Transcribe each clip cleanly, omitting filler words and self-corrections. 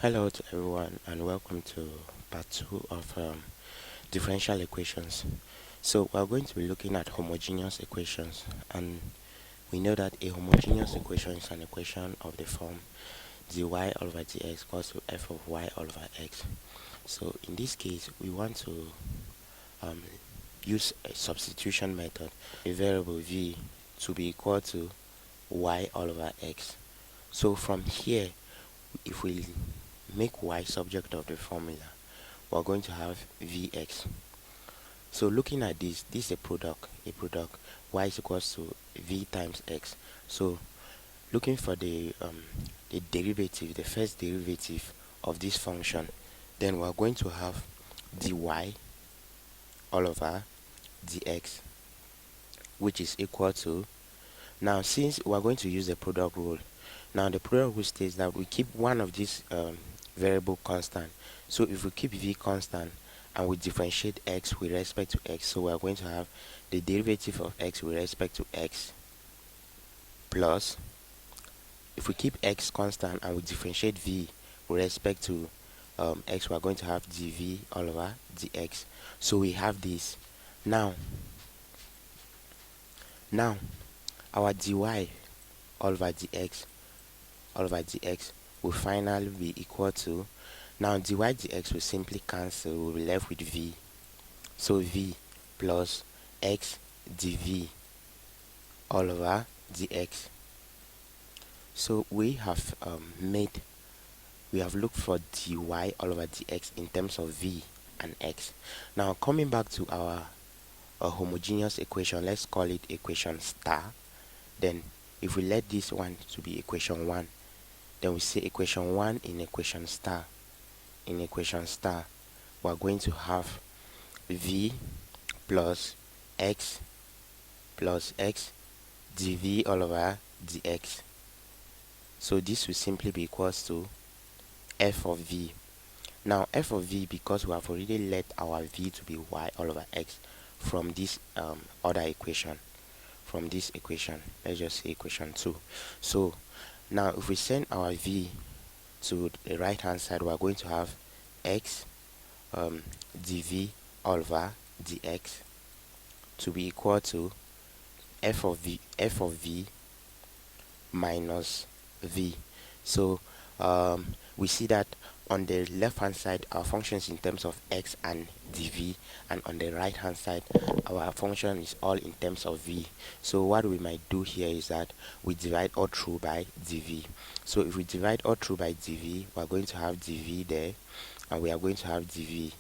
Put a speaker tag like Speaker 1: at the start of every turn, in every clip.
Speaker 1: Hello to everyone and welcome to part 2 of differential equations. So we're going to be looking at homogeneous equations, and we know that a homogeneous equation is an equation of the form dy over dx equals to f of y over x. So in this case we want to um, use a substitution method, a variable v to be equal to y over x. So from here, if we make y subject of the formula, we're going to have vx. So looking at this is a product, y is equals to v times x. So looking for the derivative, the first derivative of this function, then we're going to have dy all over dx, which is equal to, now since we're going to use the product rule, now the product rule states that we keep one of these variable constant. So if we keep v constant and we differentiate x with respect to x, so we are going to have the derivative of x with respect to x plus, if we keep x constant and we differentiate v with respect to x, we are going to have dv all over dx. So we have this. Now our dy all over dx will finally be equal to, now dy dx will simply cancel, we'll be left with v. So v plus x dv all over dx. So we have looked for dy all over dx in terms of v and x. Now coming back to our homogeneous equation, let's call it equation star. Then if we let this one to be equation 1, then we say equation 1 in equation star. In equation star, we're going to have v plus x dv all over dx. So this will simply be equals to f of v. Now f of v, because we have already let our v to be y all over x from this other equation, let's just say equation 2. So now if we send our v to the right hand side, we are going to have x dv all over dx to be equal to f of v minus v. So we see that on the left hand side our function is in terms of x and dv, and on the right hand side our function is all in terms of v. So what we might do here is that we divide all through by dv. So if we divide all through by dv, we are going to have dv there, and we are going to have dv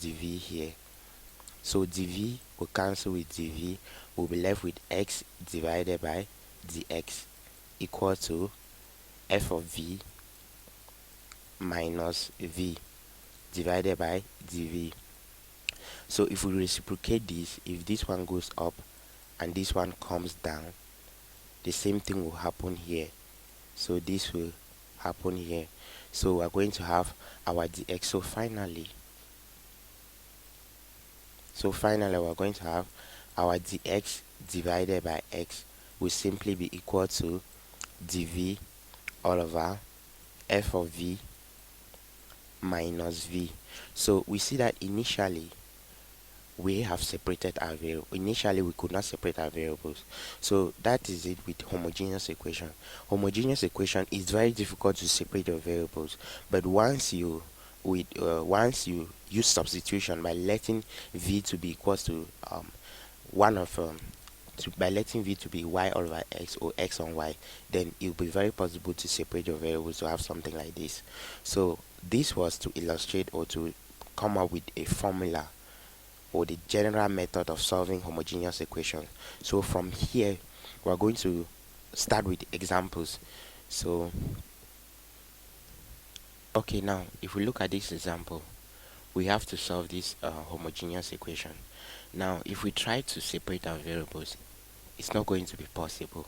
Speaker 1: here. So dv will cancel with dv, we'll be left with x divided by dx equal to f of v minus v divided by dv. So if we reciprocate this, if this one goes up and this one comes down, the same thing will happen here. So this will happen here. So we're going to have our dx. So finally we're going to have our dx divided by x will simply be equal to dv all over f of v minus v. So we see that initially we have separated our variable. Initially we could not separate our variables. So that is it with homogeneous equation. Homogeneous equation is very difficult to separate your variables, but once you use substitution by letting v to be equals to by letting v to be y over x or x on y, then it will be very possible to separate your variables to have something like this. So this was to illustrate or to come up with a formula or the general method of solving homogeneous equations. So from here we're going to start with examples. So okay, now if we look at this example, we have to solve this homogeneous equation. Now if we try to separate our variables, it's not going to be possible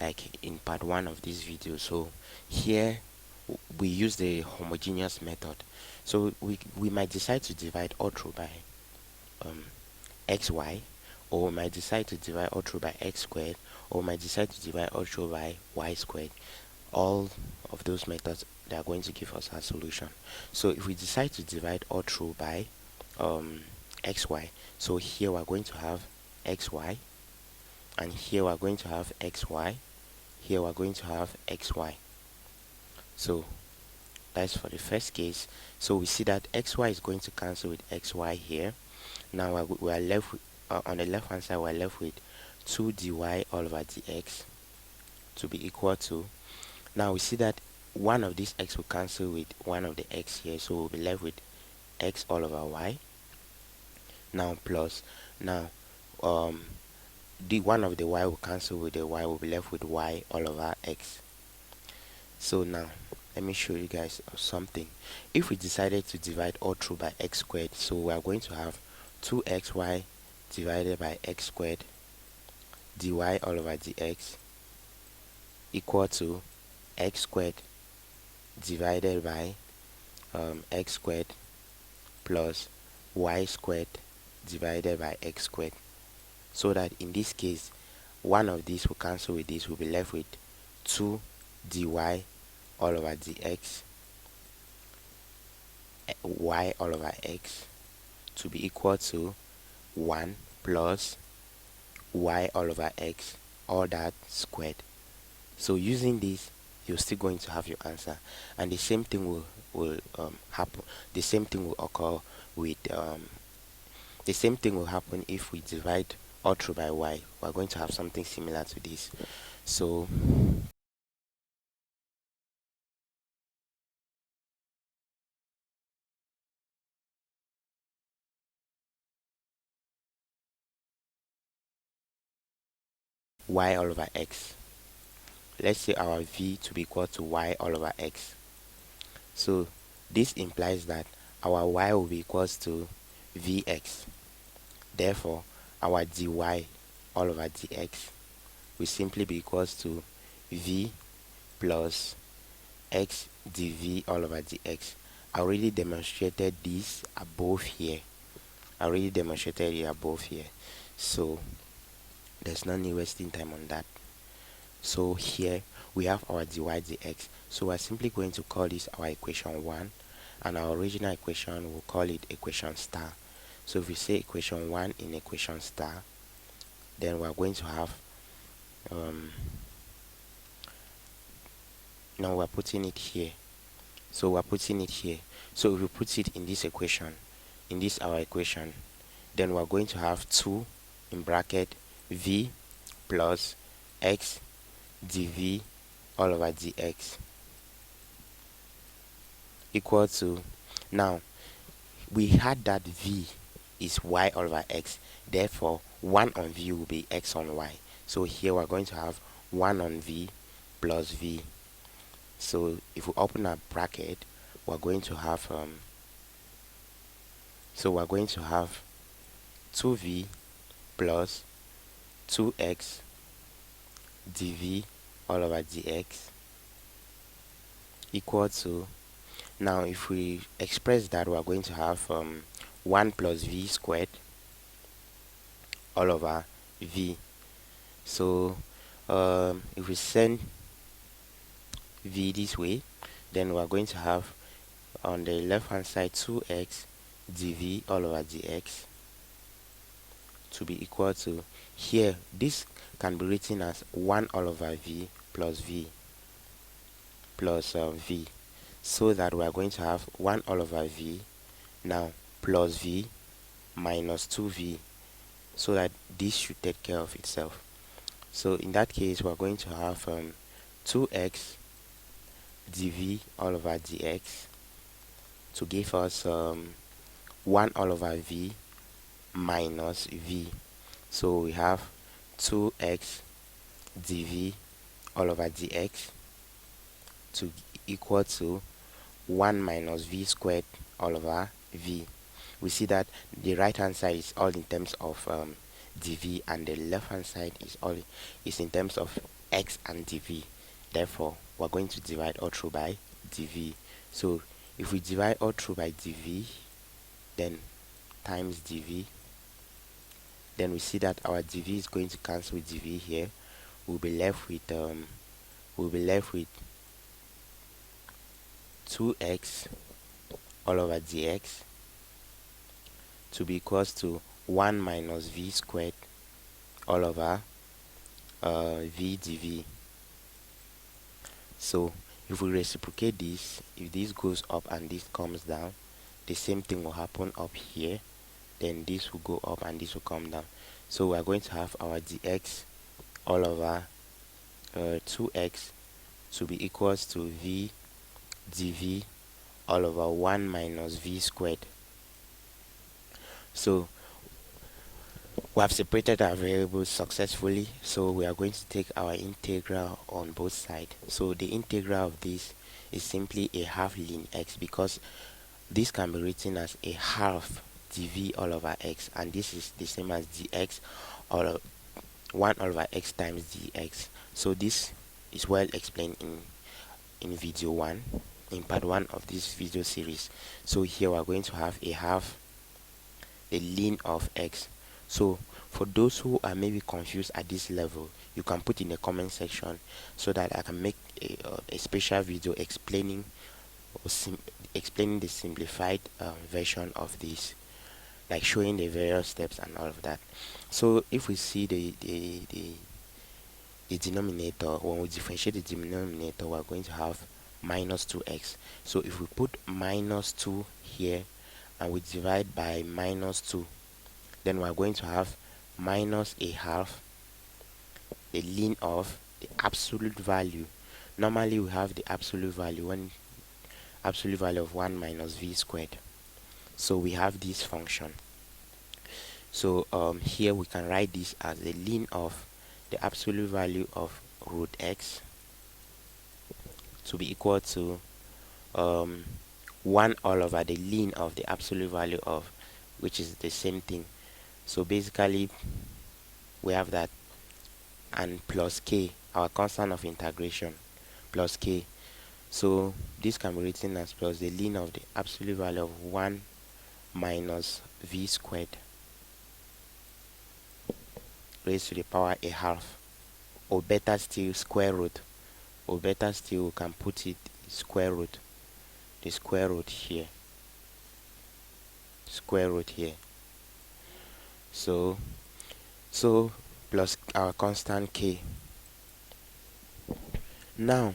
Speaker 1: like in part 1 of this video. So here we use the homogeneous method. So we might decide to divide all through by xy, or we might decide to divide all through by x squared, or we might decide to divide all through by y squared. all of those methods, they are going to give us our solution. So if we decide to divide all through by xy, so here we're going to have xy, and here we're going to have xy, here we're going to have xy. So that's for the first case. So we see that xy is going to cancel with xy here. Now we're left with, on the left hand side, we're left with 2 dy all over dx to be equal to, now we see that one of these x will cancel with one of the x here, so we'll be left with x all over y. Now plus, now the one of the y will cancel with the y, will be left with y all over x. So now let me show you guys something. If we decided to divide all through by x squared, so we are going to have 2xy divided by x squared dy all over dx equal to x squared divided by x squared plus y squared divided by x squared. So that in this case, one of these will cancel with this, will be left with 2 dy all over dx y all over x to be equal to 1 plus y all over x, all that squared. So using this, you're still going to have your answer, and the same thing will happen. The same thing will occur with the same thing will happen if we divide all through by y. We're going to have something similar to this. So y all over x. Let's say our v to be equal to y all over x. So this implies that our y will be equals to vx. Therefore, our dy all over dx will simply be equals to v plus x dv all over dx. I already demonstrated this above here. So there's no need wasting time on that. So here we have our dy dx. So we're simply going to call this our equation 1, and our original equation, we'll call it equation star. So if we say equation 1 in equation star, then we're going to have now we're putting it here. So if we put it in this equation, in this our equation, then we're going to have 2 in bracket v plus x dv all over dx equal to, now we had that v is y all over x, therefore 1 on v will be x on y. So here we're going to have 1 on v plus v. So if we open our bracket, we're going to have 2v plus 2x dv all over dx equal to, now if we express that, we're going to have 1 plus v squared all over v. So if we send v this way, then we're going to have on the left hand side 2x dv all over dx to be equal to, here this can be written as 1 all over v plus v, so that we are going to have 1 all over v now plus v minus 2v, so that this should take care of itself. So in that case, we're going to have 2x dv all over dx to give us 1 all over v minus v. So we have 2x dv all over dx to equal to 1 minus v squared all over v. We see that the right hand side is all in terms of dv, and the left hand side is in terms of x and dv. Therefore, we're going to divide all through by dv. So if we divide all through by dv, then times dv, then we see that our dv is going to cancel with dv here. We'll be left with 2x all over dx to be equals to 1 minus v squared all over v dv. So if we reciprocate this, if this goes up and this comes down, the same thing will happen up here. Then this will go up and this will come down. So we are going to have our dx all over 2x to be equals to v dv all over 1 minus v squared. So we have separated our variables successfully, so we are going to take our integral on both sides. So the integral of this is simply a half ln x, because this can be written as a half dv all over x, and this is the same as dx or 1 over x times dx. So this is well explained in video 1, in part 1 of this video series. So here we are going to have a half the ln of x. So for those who are maybe confused at this level, you can put in the comment section so that I can make a special video explaining explaining the simplified version of this, like showing the various steps and all of that. So if we see the denominator, when we differentiate the denominator, we are going to have minus 2x. So if we put minus 2 here and we divide by minus 2, then we are going to have minus a half the ln of the absolute value. Normally we have the absolute value of 1 minus v squared. So we have this function. So here we can write this as the ln of the absolute value of root x to be equal to 1 all over the ln of the absolute value of, which is the same thing. So basically we have that, and plus k, our constant of integration, plus k. So this can be written as plus the ln of the absolute value of 1 minus v squared raised to the power a half, or better still square root, or better still we can put it square root, the square root here, square root here. So plus our constant k. Now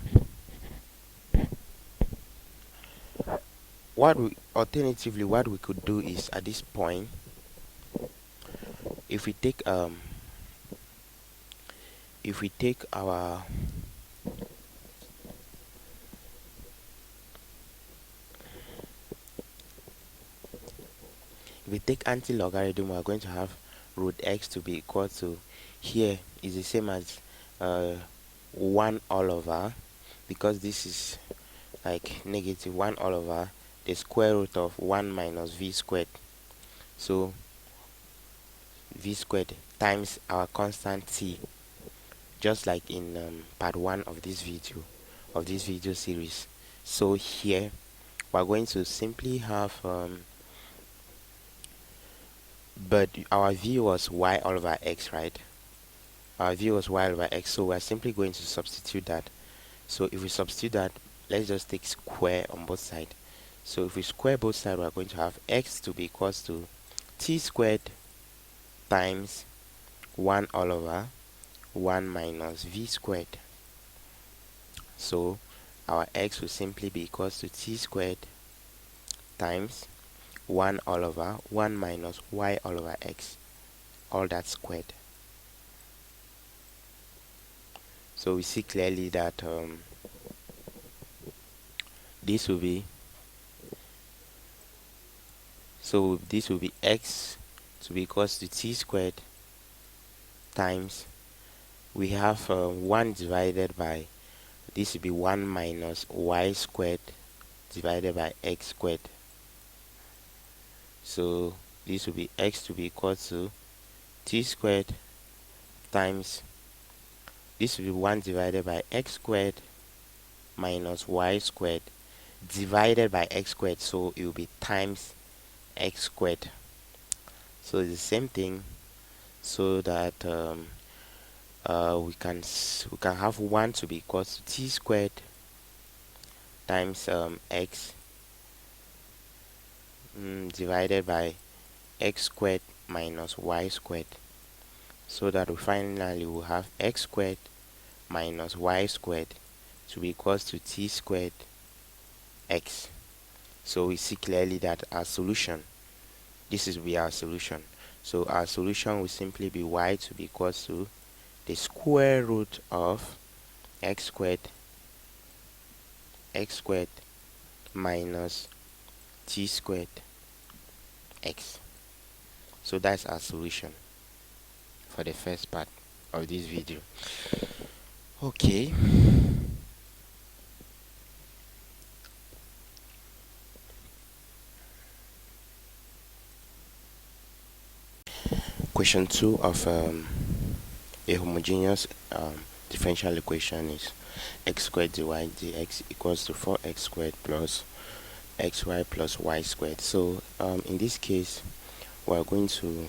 Speaker 1: alternatively what we could do is, at this point, if we take our anti-logarithm, we are going to have root x to be equal to, here is the same as 1 all over, because this is like negative 1 all over the square root of 1 minus v squared. So v squared times our constant t, just like in part 1 of this video series. So here we're going to simply have but our v was y all over x, right? Our v was y over x, so we're simply going to substitute that. So if we substitute that, let's just take square on both sides. So if we square both sides, we're going to have x to be equals to t squared times 1 all over 1 minus v squared. So our x will simply be equals to t squared times 1 all over 1 minus y all over x, all that squared. So we see clearly that this will be x to be equals to t squared times, we have 1 divided by, this will be 1 minus y squared divided by x squared. So this will be x to be equal to t squared times, this will be 1 divided by x squared minus y squared divided by x squared, so it will be times x squared. So it's the same thing, so that we can have 1 to be equal to t squared times x divided by x squared minus y squared, so that we finally will have x squared minus y squared to be equals to t squared x. So we see clearly that our solution, this will be our solution. So our solution will simply be y to be equals to the square root of x squared minus t squared x. So that's our solution for the first part of this video. Okay. Question 2 of a homogeneous differential equation is x squared dy dx equals to 4x squared plus xy plus y squared. So in this case, we are going to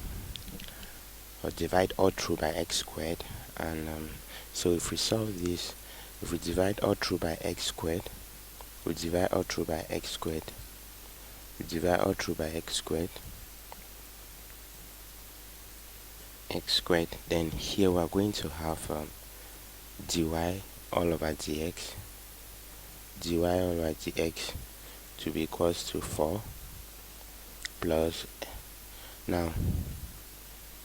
Speaker 1: divide all through by x squared, and so if we solve this, if we divide all through by x squared, we divide all through by x squared, we divide all through by x squared, then here we are going to have dy all over dx to be equals to 4 plus, now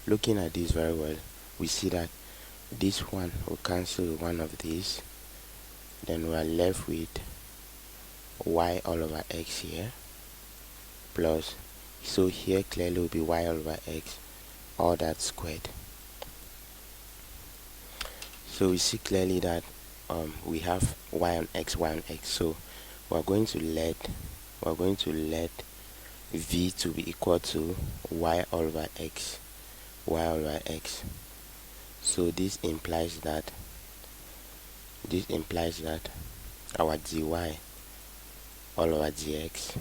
Speaker 1: looking at this very well, we see that this one will cancel one of these, then we are left with y all over x here, plus, so here clearly will be y all over x, all that squared. So we see clearly that we have y on x. So we're going to let v to be equal to y all over x. So this implies that our dy all over dx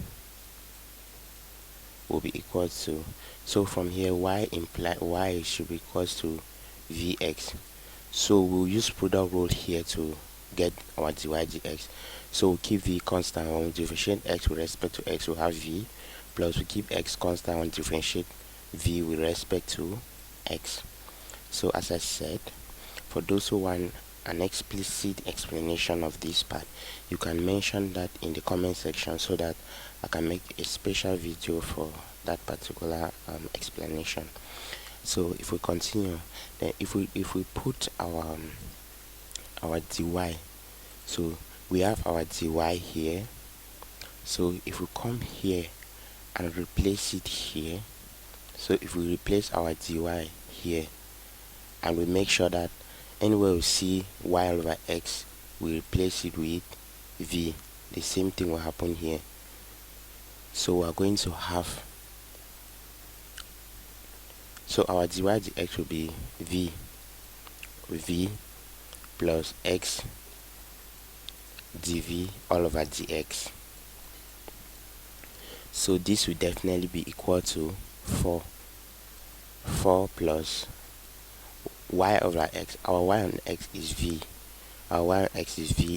Speaker 1: will be equal to, so from here y should be equals to vx. So we'll use product rule here to get our dy dx. So we'll keep v constant. When we differentiate x with respect to x, we'll have v, plus we keep x constant when we differentiate v with respect to x. So as I said, for those who want an explicit explanation of this part, you can mention that in the comment section so that I can make a special video for that particular explanation. So if we continue, then if we put our dy, so we have our dy here. So if we come here and replace it here, so if we replace our dy here and we make sure that anywhere we see y over x, we replace it with v, the same thing will happen here. So we are going to have, so our dy dx will be v plus x dv all over dx. So this will definitely be equal to 4 plus y over x. Our y on x is v,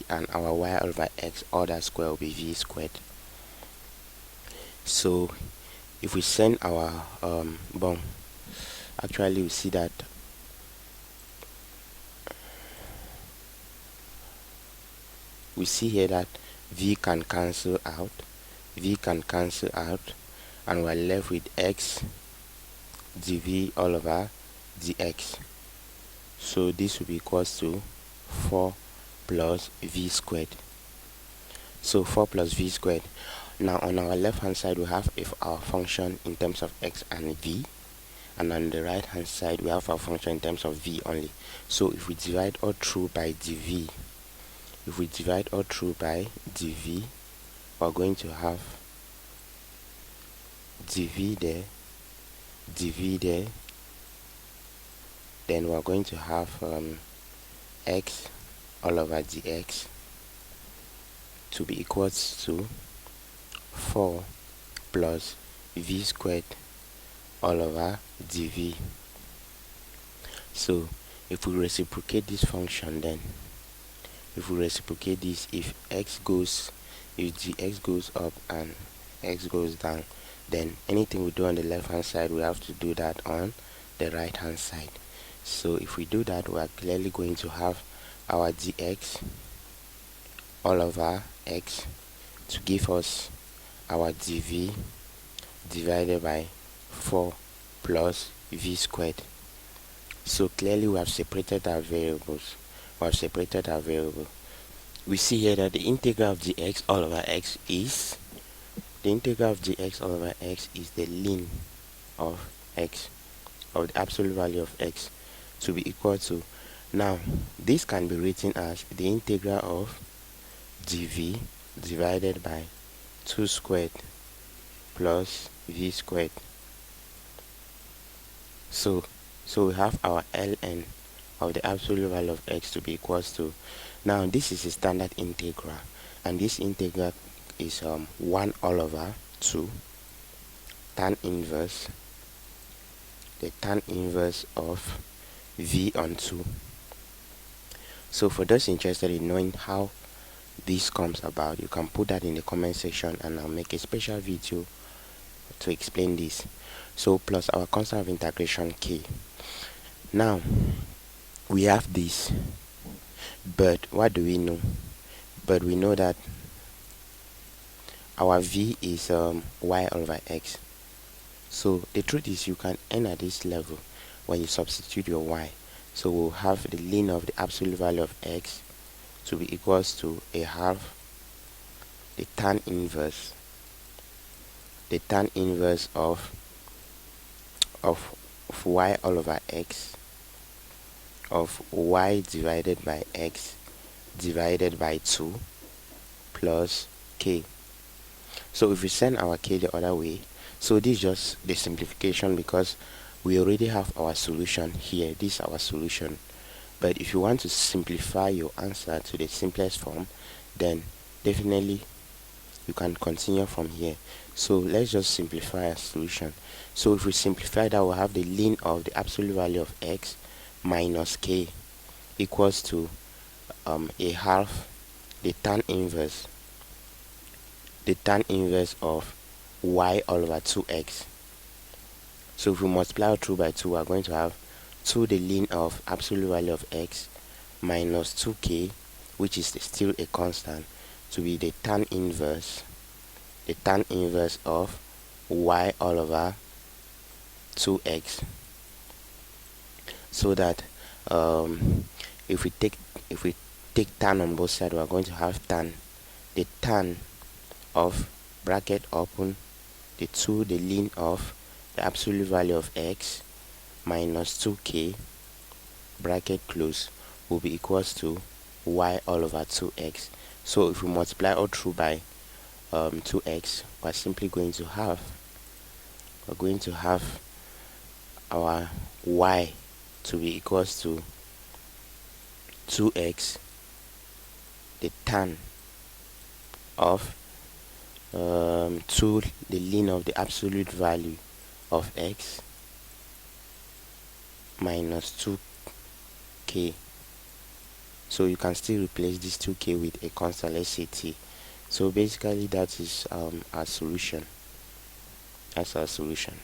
Speaker 1: and our y over x, all that square will be v squared. So if we send our actually we see that we see here that v can cancel out, and we're left with x dv all over dx. So this will be equals to 4 plus v squared. So 4 plus v squared. Now on our left hand side we have if our function in terms of x and v, and on the right hand side we have our function in terms of v only. So if we divide all through by dv, we're going to have dv there, then we're going to have x all over dx to be equals to 4 plus v squared all over dv. So if we reciprocate this function, then if we reciprocate this, if x goes if the x goes up and x goes down, then anything we do on the left hand side, we have to do that on the right hand side. So if we do that, we are clearly going to have our dx all over x to give us our dv divided by 4 plus v squared. So clearly we have separated our variables. We see here that the integral of dx all over x is the ln of x, of the absolute value of x, to be equal to, now this can be written as the integral of dv divided by 2 squared plus v squared. So we have our ln of the absolute value of x to be equals to, now this is a standard integral, and this integral is 1 all over 2 tan inverse of v on 2. So for those interested in knowing how this comes about, you can put that in the comment section and I'll make a special video to explain this. So plus our constant of integration k. Now we have this, but what do we know? But we know that our v is y over x. So the truth is, you can end at this level when you substitute your y. So we'll have the ln of the absolute value of x to be equals to a half the tan inverse of y all over x of y divided by x divided by 2 plus k. So if we send our k the other way, so this is just the simplification because we already have our solution here. This is our solution. But if you want to simplify your answer to the simplest form, then definitely you can continue from here. So let's just simplify our solution. So if we simplify that, we'll have the ln of the absolute value of x minus k equals to a half the tan inverse of y all over 2x. So if we multiply out 2 by 2, we are going to have 2 the ln of absolute value of x minus 2k, which is still a constant, to be the tan inverse of y all over 2x. So that if we take tan on both sides, we are going to have the tan of bracket open the 2 the ln of the absolute value of x minus 2k bracket close will be equals to y all over 2x. So if we multiply all through by 2x, we're simply going to have our y to be equals to 2x the tan of 2 the ln of the absolute value of x minus 2k. So you can still replace this 2k with a constant, let's say t. So basically that is our solution. That's our solution.